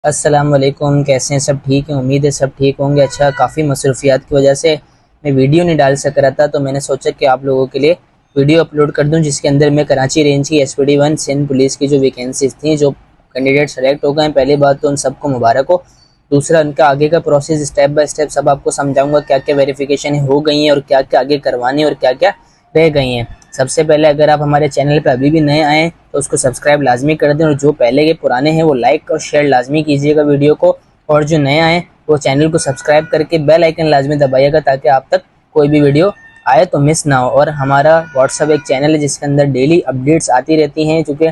अस्सलाम वालेकुम। कैसे हैं? सब ठीक है? उम्मीद है सब ठीक होंगे। अच्छा, काफ़ी मसरूफियात की वजह से मैं वीडियो नहीं डाल सक रहा था, तो मैंने सोचा कि आप लोगों के लिए वीडियो अपलोड कर दूं, जिसके अंदर मैं कराची रेंज की SPD1 सिंध पुलिस की जो वैकेंसीज थी, जो कैंडिडेट सेलेक्ट हो गए हैं, पहली बात तो उन सबको मुबारक हो। दूसरा, उनका आगे का प्रोसेस स्टेप बाय स्टेप सब आपको समझाऊंगा, क्या क्या वेरिफिकेशन हो गई हैं और क्या क्या आगे करवानी है और क्या क्या रह गई हैं। सबसे पहले, अगर आप हमारे चैनल पर अभी भी नए आए तो उसको सब्सक्राइब लाजमी कर दें, और जो पहले के पुराने हैं वो लाइक और शेयर लाजमी कीजिएगा वीडियो को। और जो नए आए वो चैनल को सब्सक्राइब करके बेल आइकन लाजमी दबाइएगा, ताकि आप तक कोई भी वीडियो आए तो मिस ना हो। और हमारा व्हाट्सअप एक चैनल है जिसके अंदर डेली अपडेट्स आती रहती हैं, क्योंकि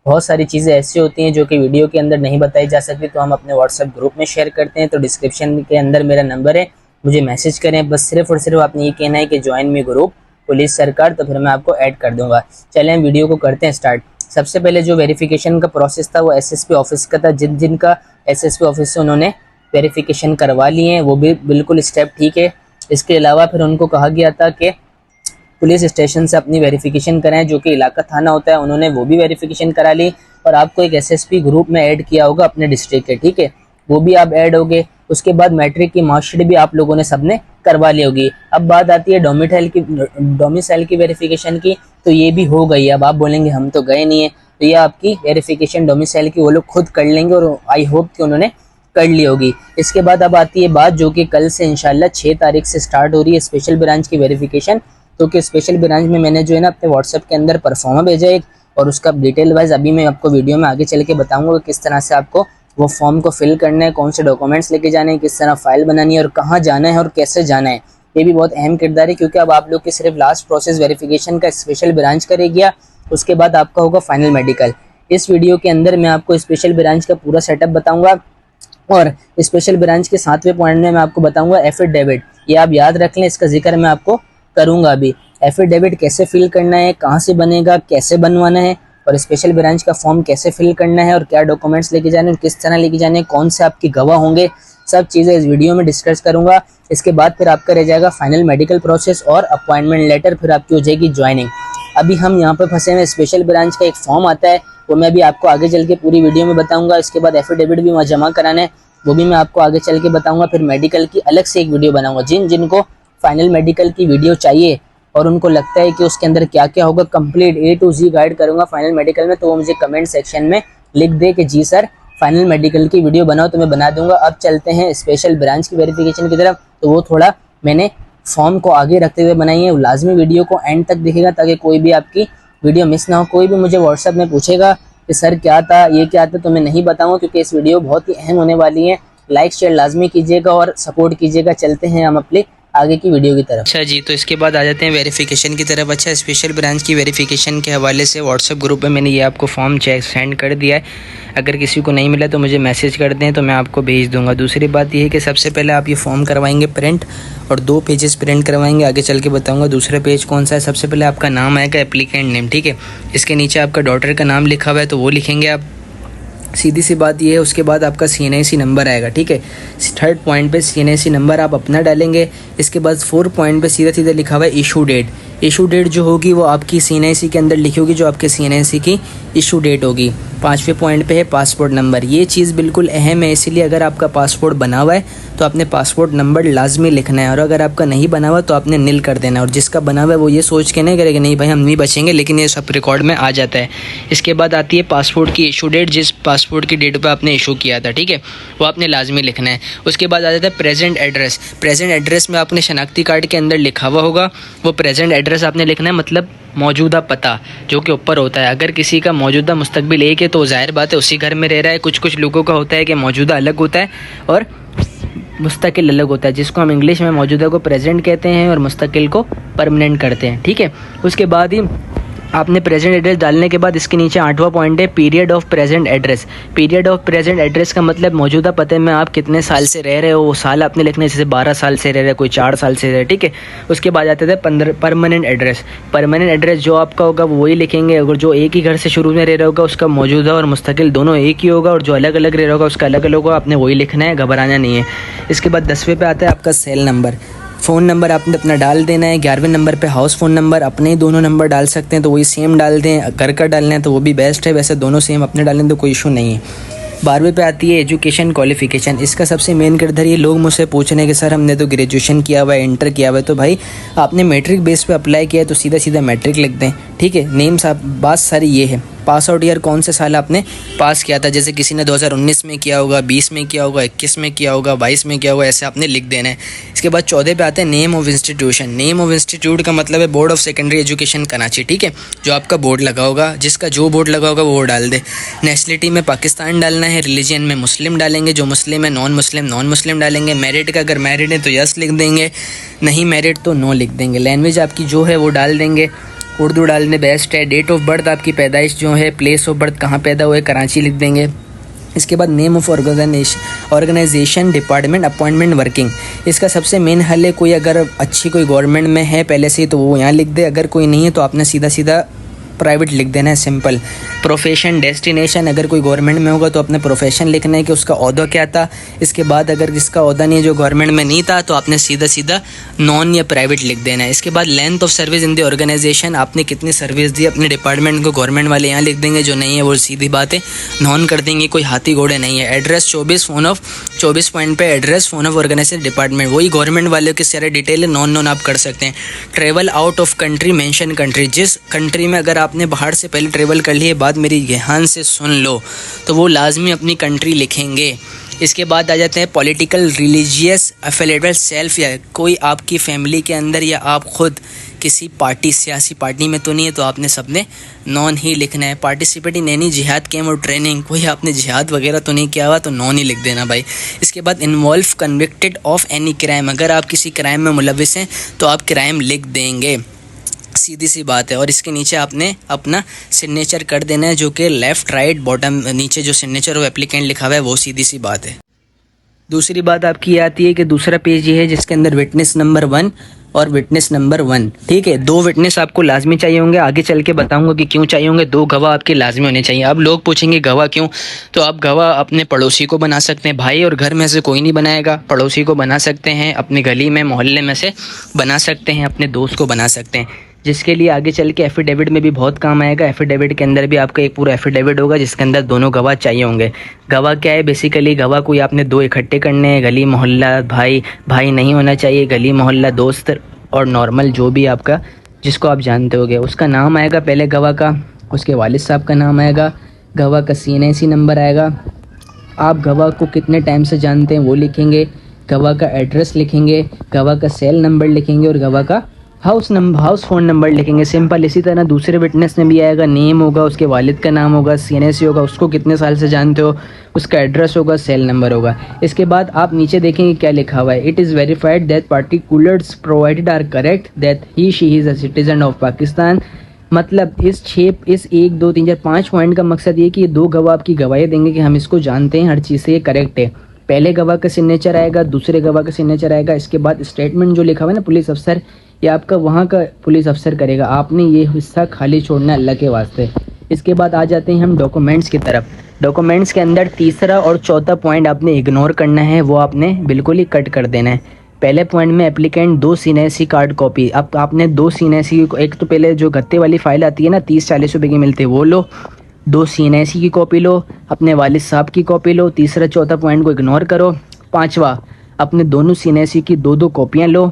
बहुत सारी चीज़ें ऐसी होती हैं जो कि वीडियो के अंदर नहीं बताई जा सकती, तो हम अपने व्हाट्सएप ग्रुप में शेयर करते हैं। तो डिस्क्रिप्शन के अंदर मेरा नंबर है, मुझे मैसेज करें। बस सिर्फ और सिर्फ आपने ये कहना है कि ज्वाइन मी ग्रुप पुलिस सरकार, तो फिर मैं आपको ऐड कर दूंगा। चलें हम वीडियो को करते हैं स्टार्ट। सबसे पहले जो वेरिफिकेशन का प्रोसेस था वो SSP ऑफिस का था। जिनका SSP ऑफिस से उन्होंने वेरिफिकेशन करवा लिए हैं वो भी बिल्कुल स्टेप ठीक है। इसके अलावा फिर उनको कहा गया था कि पुलिस स्टेशन से अपनी वेरिफिकेशन कराएं, जो कि इलाका थाना होता है, उन्होंने वो भी वेरिफिकेशन करा ली। और आपको एक SSP ग्रुप में ऐड किया होगा अपने डिस्ट्रिक्ट के, ठीक है, वो भी आप ऐड होगे। उसके बाद मैट्रिक की मार्कशीट भी आप लोगों ने सबने करवा ली होगी। अब बात आती है डोमिसाइल की वेरिफिकेशन की, तो ये भी हो गई। अब आप बोलेंगे हम तो गए नहीं है, तो ये आपकी वेरिफिकेशन डोमिसाइल की वो लोग खुद कर लेंगे, और आई होप कि उन्होंने कर ली होगी। इसके बाद अब आती है बात, जो कि कल से इंशाल्लाह 6 तारीख से स्टार्ट हो रही है, स्पेशल ब्रांच की वेरिफिकेशन। तो कि स्पेशल ब्रांच में मैंने जो है ना अपने व्हाट्सएप के अंदर परफॉर्मा भेजा एक, और उसका डिटेल वाइज अभी मैं आपको वीडियो में आगे चल के बताऊंगा किस तरह से आपको वो फॉर्म को फिल करना है, कौन से डॉक्यूमेंट्स लेके जाने हैं, किस तरह फाइल बनानी है और कहाँ जाना है और कैसे जाना है। ये भी बहुत अहम किरदार है, क्योंकि अब आप लोग की सिर्फ लास्ट प्रोसेस वेरिफिकेशन का स्पेशल ब्रांच करेगी, उसके बाद आपका होगा फाइनल मेडिकल। इस वीडियो के अंदर मैं आपको स्पेशल ब्रांच का पूरा सेटअप बताऊंगा, और स्पेशल ब्रांच के 7वें पॉइंट में मैं आपको बताऊंगा एफिडेविट। ये आप याद रख लें, इसका जिक्र मैं आपको करूंगा अभी। एफिडेविट कैसे फिल करना है, कहाँ से बनेगा, कैसे बनवाना है, और स्पेशल ब्रांच का फॉर्म कैसे फिल करना है, और क्या डॉक्यूमेंट्स लेके जाने और किस तरह लेके जाने, कौन से आपके गवाह होंगे, सब चीज़ें इस वीडियो में डिस्कस करूंगा। इसके बाद फिर आपका रह जाएगा फाइनल मेडिकल प्रोसेस और अपॉइंटमेंट लेटर, फिर आपकी हो जाएगी ज्वाइनिंग। अभी हम यहाँ पर फंसे हुए, स्पेशल ब्रांच का एक फॉर्म आता है, वो मैं भी आपको आगे चल के पूरी वीडियो में बताऊंगा। इसके बाद एफिडेविट भी वहाँ जमा कराना है, वो भी मैं आपको आगे चल के बताऊंगा। फिर मेडिकल की अलग से एक वीडियो बनाऊंगा। जिनको फाइनल मेडिकल की वीडियो चाहिए और उनको लगता है कि उसके अंदर क्या क्या होगा, complete A to Z guide करूंगा फाइनल मेडिकल में, तो वो मुझे कमेंट सेक्शन में लिख दे कि जी सर फाइनल मेडिकल की वीडियो बनाओ, तो मैं बना दूंगा। अब चलते हैं स्पेशल ब्रांच की वेरिफिकेशन की तरफ। तो वो थोड़ा मैंने फॉर्म को आगे रखते हुए बनाई है, लाजमी वीडियो को एंड तक दिखेगा, ताकि कोई भी आपकी वीडियो मिस ना हो। कोई भी मुझे व्हाट्सएप में पूछेगा कि सर क्या था, ये क्या था, तो मैं नहीं बताऊंगा, क्योंकि इस वीडियो बहुत ही अहम होने वाली है। लाइक शेयर लाजमी कीजिएगा और सपोर्ट कीजिएगा। चलते हैं हम अपने आगे की वीडियो की तरफ। अच्छा जी, तो इसके बाद आ जाते हैं वेरिफिकेशन की तरफ। अच्छा, स्पेशल ब्रांच की वेरिफिकेशन के हवाले से व्हाट्सएप ग्रुप में मैंने ये आपको फॉर्म सेंड कर दिया है। अगर किसी को नहीं मिला तो मुझे मैसेज कर दें, तो मैं आपको भेज दूंगा। दूसरी बात ये है कि सबसे पहले आप ये फॉर्म करवाएंगे प्रिंट, और 2 पेजेस प्रिंट करवाएंगे, आगे चल के बताऊँगा दूसरा पेज कौन सा है। सबसे पहले आपका नाम आएगा, एप्लीकेंट नेम, ठीक है। इसके नीचे आपका डॉटर का नाम लिखा हुआ है, तो वो लिखेंगे आप, सीधी सी बात ये है। उसके बाद आपका CNIC नंबर आएगा, ठीक है। 3rd पॉइंट पे CNIC नंबर आप अपना डालेंगे। इसके बाद 4th पॉइंट पे सीधा सीधा लिखा हुआ है इशू डेट। इशू डेट जो होगी वो आपकी CNIC के अंदर लिखी होगी, जो आपके CNIC की इशू डेट होगी। 5वें पॉइंट पे है पासपोर्ट नंबर। ये चीज़ बिल्कुल अहम है, इसीलिए अगर आपका पासपोर्ट बना हुआ है तो आपने पासपोर्ट नंबर लाजमी लिखना है, और अगर आपका नहीं बना हुआ तो आपने नील कर देना है। और जिसका बना हुआ है वो ये सोच के नहीं करेगा नहीं भाई हम नहीं बचेंगे, लेकिन ये सब रिकॉर्ड में आ जाता है। इसके बाद आती है पासपोर्ट की इशू डेट, जिस पासपोर्ट की डेट पर आपने इशू किया था, ठीक है, वो आपने लाजमी लिखना है। उसके बाद आ जाता है प्रेजेंट एड्रेस। प्रेजेंट एड्रेस में आपने शनाख्ती कार्ड के अंदर लिखा हुआ होगा, वो प्रेजेंट एड्रेस आपने लिखना है, मतलब मौजूदा पता जो कि ऊपर होता है। अगर किसी का मौजूदा मुस्तकबिल एक है तो जाहिर बात है उसी घर में रह रहा है। कुछ लोगों का होता है कि मौजूदा अलग होता है और मुस्तकिल अलग होता है, जिसको हम इंग्लिश में मौजूदा को प्रेजेंट कहते हैं और मुस्तकिल को परमानेंट करते हैं, ठीक है। उसके बाद ही आपने प्रेजेंट एड्रेस डालने के बाद इसके नीचे 8वां पॉइंट है period of present address. Period of present address का मतलब मौजूदा पते में आप कितने साल से रह रहे हो, वो साल आपने लिखना है। जैसे 12 साल से रह रहे, कोई 4 साल से रह रहे, ठीक है। उसके बाद आते थे परमानेंट एड्रेस। परमानेंट एड्रेस जो आपका होगा वो वही लिखेंगे। अगर जो एक ही घर से शुरू में रह रहा होगा उसका मौजूदा और मुस्तकिल दोनों एक ही होगा, और जो अलग अलग रह रहा होगा उसका अलग अलग होगा, आपने वही लिखना है, घबराना नहीं है। इसके बाद 10वें पे आता है आपका सेल नंबर। फ़ोन नंबर आपने अपना डाल देना है। 11वें नंबर पे हाउस फ़ोन नंबर, अपने ही दोनों नंबर डाल सकते हैं तो वही सेम डाल दें। घर का डालना है तो वो भी बेस्ट है, वैसे दोनों सेम अपने डालें तो कोई इशू नहीं है। 12वीं पे आती है एजुकेशन क्वालिफिकेशन। इसका सबसे मेन किरदार ये लोग मुझसे पूछ रहे हैं कि सर हमने तो ग्रेजुएशन किया हुआ है, इंटर किया हुआ है, तो भाई आपने मैट्रिक बेस पे अप्लाई किया है तो सीधा सीधा मैट्रिक लिख दें, ठीक है। नेम्स आप बात सारी ये है, पास आउट ईयर कौन से साल आपने पास किया था, जैसे किसी ने 2019 में किया होगा, 20 में किया होगा, 21 में किया होगा, 22 में किया होगा, ऐसे आपने लिख देना है। इसके बाद 14 पे आते हैं name of institution. Name of institute का मतलब है board of secondary education Karachi, ठीक है, जो आपका बोर्ड लगा होगा, जिसका जो बोर्ड लगा होगा वो डाल दे। नेशनलिटी में पाकिस्तान डालना है, रिलीजन में मुस्लिम डालेंगे, जो मुस्लिम है, नॉन मुस्लिम डालेंगे। मेरिट का अगर मेरिट है तो यस लिख देंगे, नहीं मेरिट तो नो लिख देंगे। लैंग्वेज आपकी जो है वो डाल देंगे, उर्दू डालने बेस्ट है। डेट ऑफ बर्थ आपकी पैदाइश जो है, प्लेस ऑफ बर्थ कहाँ पैदा हुए, कराची लिख देंगे। इसके बाद name of organisation, department, appointment, working. इसका सबसे मेन हल है, कोई अगर अच्छी कोई गवर्नमेंट में है पहले से ही तो वो यहाँ लिख दे, अगर कोई नहीं है तो आपने सीधा सीधा प्राइवेट लिख देना है, सिंपल। प्रोफेशन, डेस्टिनेशन, अगर कोई गवर्नमेंट में होगा तो अपने प्रोफेशन लिखना है कि उसका ओहदा क्या था। इसके बाद अगर जिसका ओहदा नहीं है, जो गवर्नमेंट में नहीं था, तो आपने सीधा सीधा नॉन या प्राइवेट लिख देना है। इसके बाद length of service in the organisation, आपने कितनी सर्विस दी अपने डिपार्टमेंट को, गवर्नमेंट वाले यहाँ लिख देंगे, जो नहीं है वो सीधी बात है नॉन कर देंगे, कोई हाथी घोड़े नहीं है। एड्रेस 24, फोन ऑफ 24 पॉइंट पे address, phone of organisation, department, वही गवर्नमेंट वाले की सारे डिटेल है, नॉन आप कर सकते हैं। Travel out of country, mention country, जिस कंट्री में अगर आपने बाहर से पहले ट्रेवल कर लिए, बात मेरी ध्यान से सुन लो, तो वो लाजमी अपनी कंट्री लिखेंगे। इसके बाद आ जाते हैं पॉलिटिकल, रिलीजियस अफिलिएटेड, सेल्फ, या कोई आपकी फैमिली के अंदर या आप खुद किसी पार्टी, सियासी पार्टी में तो नहीं है, तो आपने सबने नॉन ही लिखना है। पार्टिसिपेट इन एनी जिहाद कैम्प और ट्रेनिंग, कोई आपने जिहाद वगैरह तो नहीं किया हुआ तो नॉन ही लिख देना भाई। इसके बाद involve, convicted of any crime, अगर आप किसी क्राइम में मुलविस हैं तो आप क्राइम लिख देंगे, सीधी सी बात है। और इसके नीचे आपने अपना सिग्नेचर कर देना है, जो कि लेफ़्ट राइट बॉटम नीचे जो सिग्नेचर वो एप्लीकेंट लिखा हुआ है, वो सीधी सी बात है। दूसरी बात आपकी ये आती है कि दूसरा पेज ये है जिसके अंदर विटनेस नंबर 1 और विटनेस नंबर 1, ठीक है। 2 विटनेस आपको लाजमी चाहिए होंगे, आगे चल के बताऊंगा कि क्यों चाहिए होंगे। 2 गवाह आपके लाजमी होने चाहिए। अब लोग पूछेंगे गवाह क्यों, तो आप गवाह अपने पड़ोसी को बना सकते हैं, भाई और घर में से कोई नहीं बनाएगा, पड़ोसी को बना सकते हैं, अपने गली में मोहल्ले में से बना सकते हैं, अपने दोस्त को बना सकते हैं, जिसके लिए आगे चल के एफिडेविट में भी बहुत काम आएगा। एफिडेविट के अंदर भी आपका एक पूरा एफिडेविट होगा जिसके अंदर दोनों गवाह चाहिए होंगे। गवाह क्या है, बेसिकली गवाह कोई आपने 2 इकट्ठे करने हैं, गली मोहल्ला, भाई नहीं होना चाहिए, गली मोहल्ला, दोस्त और नॉर्मल जो भी आपका जिसको आप जानते होगे, उसका नाम आएगा पहले गवाह का, उसके वालिद साहब का नाम आएगा, गवाह का CNAC नंबर आएगा, आप गवाह को कितने टाइम से जानते हैं वो लिखेंगे, गवाह का एड्रेस लिखेंगे, गवाह का सेल नंबर लिखेंगे और गवाह का हाउस फ़ोन नंबर लिखेंगे, सिंपल। इसी तरह दूसरे विटनेस में भी आएगा, नेम होगा, उसके वालिद का नाम होगा, CNAC होगा, उसको कितने साल से जानते हो, उसका एड्रेस होगा, सेल नंबर होगा। इसके बाद आप नीचे देखेंगे क्या लिखा हुआ है, it is verified that particulars provided are correct, that he she is a citizen of Pakistan. मतलब इस 1 2 3 4 5 पॉइंट का मकसद ये कि ये 2 गवाह आपकी गवाही देंगे कि हम इसको जानते हैं, हर चीज़ से ये करेक्ट है। पहले गवाह का सिग्नेचर आएगा, दूसरे गवाह का सिग्नेचर आएगा, इसके बाद स्टेटमेंट जो लिखा हुआ है ना पुलिस अफसर, ये आपका वहाँ का पुलिस अफसर करेगा, आपने ये हिस्सा खाली छोड़ना है अल्लाह के वास्ते। इसके बाद आ जाते हैं हम डॉक्यूमेंट्स की तरफ। डॉक्यूमेंट्स के अंदर तीसरा और चौथा पॉइंट आपने इग्नोर करना है, वो आपने बिल्कुल ही कट कर देना है। पहले पॉइंट में एप्लीकेंट 2 CNAC कार्ड कॉपी, अब आपने 2 CNAC, एक तो पहले जो गत्ते वाली फाइल आती है ना 30-40 रुपये की मिलती है वो लो, 2 CNAC की कॉपी लो, अपने वालिद साहब की कॉपी लो, तीसरा चौथा पॉइंट को इग्नोर करो। 5वां, अपने दोनों CNAC की 2 कॉपियाँ लो,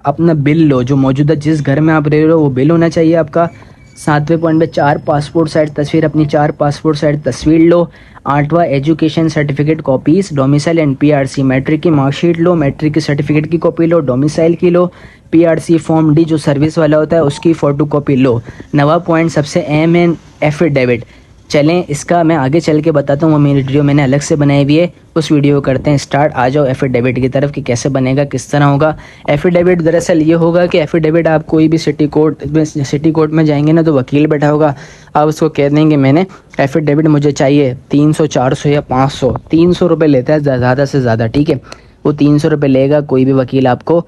अपना बिल लो, जो मौजूदा जिस घर में आप रह रहे हो वो बिल होना चाहिए आपका। 7वें पॉइंट में 4 पासपोर्ट साइज तस्वीर, अपनी 4 पासपोर्ट साइज तस्वीर लो। 8वां, education certificate copies, domicile and PRC, matric की मार्कशीट लो, मैट्रिक के सर्टिफिकेट की कॉपी लो, डोमिसाइल की लो, PRC फॉर्म D जो सर्विस वाला होता है उसकी फ़ोटो कॉपी लो। 9वां पॉइंट सबसे अहम है, एफिडेविट। चलें इसका मैं आगे चल के बताता हूँ, वो मेरी वीडियो मैंने अलग से बनाई हुई है, उस वीडियो को करते हैं स्टार्ट। आ जाओ एफिडेविट की तरफ कि कैसे बनेगा, किस तरह होगा। एफिडेविट दरअसल ये होगा कि एफिडेविट आप कोई भी सिटी कोर्ट में जाएंगे ना तो वकील बैठा होगा, आप उसको कह देंगे मैंने एफिडेविट मुझे चाहिए 300 400 या 500, 300 रुपये लेता है ज़्यादा से ज़्यादा, ठीक है, वो 300 रुपये लेगा। कोई भी वकील आपको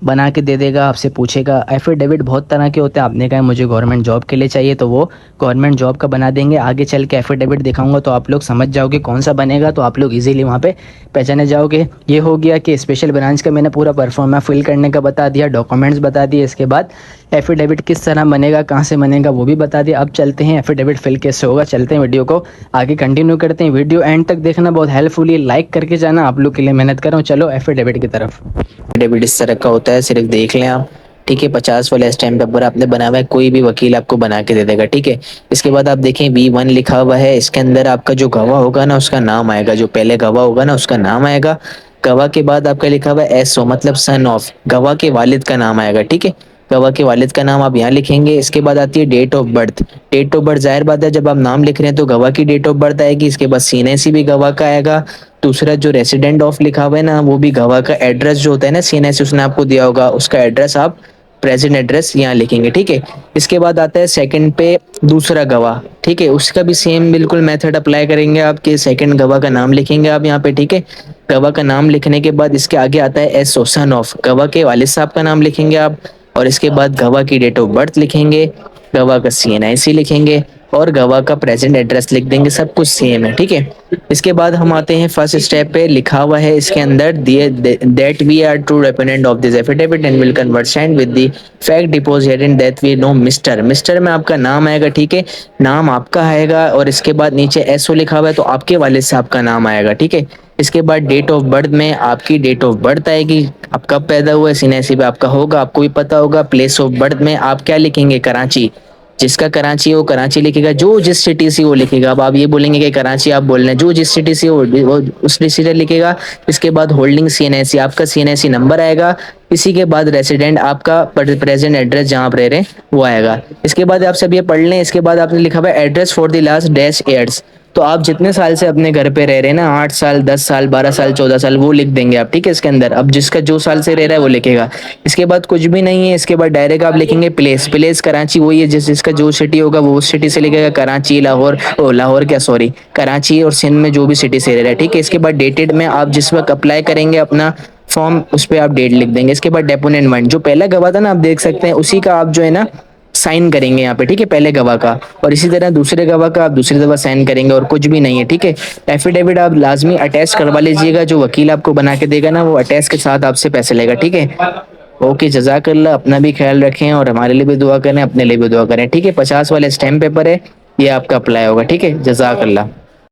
बना के दे देगा, आपसे पूछेगा। एफिडेविट बहुत तरह के होते हैं, आपने कहा मुझे गवर्नमेंट जॉब के लिए चाहिए तो वो गवर्नमेंट जॉब का बना देंगे। आगे चल के एफिडेविट दिखाऊंगा तो आप लोग समझ जाओगे कौन सा बनेगा, तो आप लोग इजीली वहाँ पे पहचाने जाओगे। ये हो गया कि स्पेशल ब्रांच का मैंने पूरा परफॉर्मा फिल करने का बता दिया, डॉक्यूमेंट्स बता दिए। इसके बाद एफिडेविट किस तरह बनेगा, कहाँ से बनेगा वो भी बता दिया। अब चलते हैं एफिडेविट फिल कैसे होगा, चलते हैं वीडियो को आगे कंटिन्यू करते हैं। वीडियो एंड तक देखना, बहुत हेल्पफुल है, लाइक करके जाना, आप लोग के लिए मेहनत कर रहा हूँ। चलो एफिडेविट की तरफ। एफिडेविट इस तरह का होता है, सिर्फ देख लें आप। ठीक है, 50 वाला स्टैम्प पेपर आपने बना हुआ है, कोई भी वकील आपको बना के दे देगा। ठीक है, इसके बाद आप देखें V1 लिखा हुआ है, इसके अंदर आपका जो गवाह होगा ना उसका नाम आएगा, जो पहले गवाह होगा ना उसका नाम आएगा। गवाह के बाद आपका लिखा हुआ है SO मतलब सन ऑफ, गवाह के वालिद का नाम आएगा। ठीक है, गवाह के वालिद का नाम आप यहाँ लिखेंगे। इसके बाद आती है date of birth. Date of birth जाहिर बात है जब आप नाम लिख रहे हैं तो गवाह की डेट ऑफ बर्थ आएगी। इसके बाद CNSE भी गवाह का आएगा। दूसरा जो रेसिडेंट ऑफ लिखा हुआ है ना वो भी गवाह का एड्रेस जो होता है ना, CNSE उसने आपको दिया होगा, उसका एड्रेस आप प्रेजेंट एड्रेस यहाँ लिखेंगे। ठीक है, इसके बाद आता है सेकंड पे दूसरा गवाह। ठीक है, उसका भी सेम बिल्कुल मेथड अप्लाई करेंगे, आपके सेकंड गवाह का नाम लिखेंगे आप यहाँ पे। ठीक है, गवाह का नाम लिखने के बाद इसके आगे आता है SO सन ऑफ, गवाह के वालिद साहब का नाम लिखेंगे आप। और इसके बाद गवाह की डेट ऑफ बर्थ लिखेंगे, गवाह का CNIC लिखेंगे और गवाह का प्रेजेंट एड्रेस लिख देंगे, सब कुछ सेम है। ठीक है, इसके बाद हम आते हैं फर्स्ट स्टेप पे। लिखा हुआ है इसके अंदर that we are true dependent of this affidavit and will convert send with the fact deposited that we know mister. Mister में आपका नाम आएगा। ठीक है, नाम आपका आएगा और इसके बाद नीचे SO लिखा हुआ है तो आपके वालिद साहब का नाम आएगा। ठीक है, इसके बाद डेट ऑफ बर्थ में आपकी डेट ऑफ बर्थ आएगी, आप कब पैदा हुए CNSE पे आपका होगा, आपको भी पता होगा। प्लेस ऑफ बर्थ में आप क्या लिखेंगे, कराची, जिसका कराची है वो कराची लिखेगा, जो जिस सिटी से वो लिखेगा। अब आप ये बोलेंगे कि कराची आप बोल रहे हैं, जो जिस सिटी से वो उस डिसीजन लिखेगा। इसके बाद होल्डिंग CNSE, आपका CNSE नंबर आएगा। इसी के बाद रेसिडेंट आपका प्रेजेंट एड्रेस जहाँ आप रह रहे हैं वो आएगा। इसके बाद आप सब ये पढ़ लें। इसके बाद आपने लिखा हुआ है address for the last dash years, तो आप जितने साल से अपने घर पे रह रहे हैं ना, 8 साल 10 साल 12 साल 14 साल, वो लिख देंगे आप। ठीक है, इसके अंदर अब जिसका जो साल से रह रहा है वो लिखेगा। इसके बाद कुछ भी नहीं है, इसके बाद डायरेक्ट आप लिखेंगे प्लेस। प्लेस कराची वही है, जिसका जो सिटी होगा वो उस सिटी से लिखेगा। कराची, लाहौर, लाहौर क्या सॉरी, कराची और सिंध में जो भी सिटी से रह रहा है। ठीक है, इसके बाद डेटेड में आप जिस वक्त अप्लाई करेंगे अपना फॉर्म उस पर आप डेट लिख देंगे। इसके बाद डेपोनेंट वन, जो पहला गवाह था ना आप देख सकते हैं, उसी का आप जो है ना साइन करेंगे यहाँ पे। ठीक है, पहले गवाह का, और इसी तरह दूसरे गवाह का आप दूसरी दफा साइन करेंगे, और कुछ भी नहीं है। ठीक है, एफिडेविट आप लाजमी अटैच करवा लीजिएगा, जो वकील आपको बना के देगा ना वो अटैच के साथ आपसे पैसे लेगा। ठीक है, ओके, जजाकल्ला, अपना भी ख्याल रखें और हमारे लिए भी दुआ करें, अपने लिए भी दुआ करें। ठीक है, 50 वाला स्टैम्प पेपर है, ये आपका अप्लाई होगा। ठीक है, जजाकल्ला।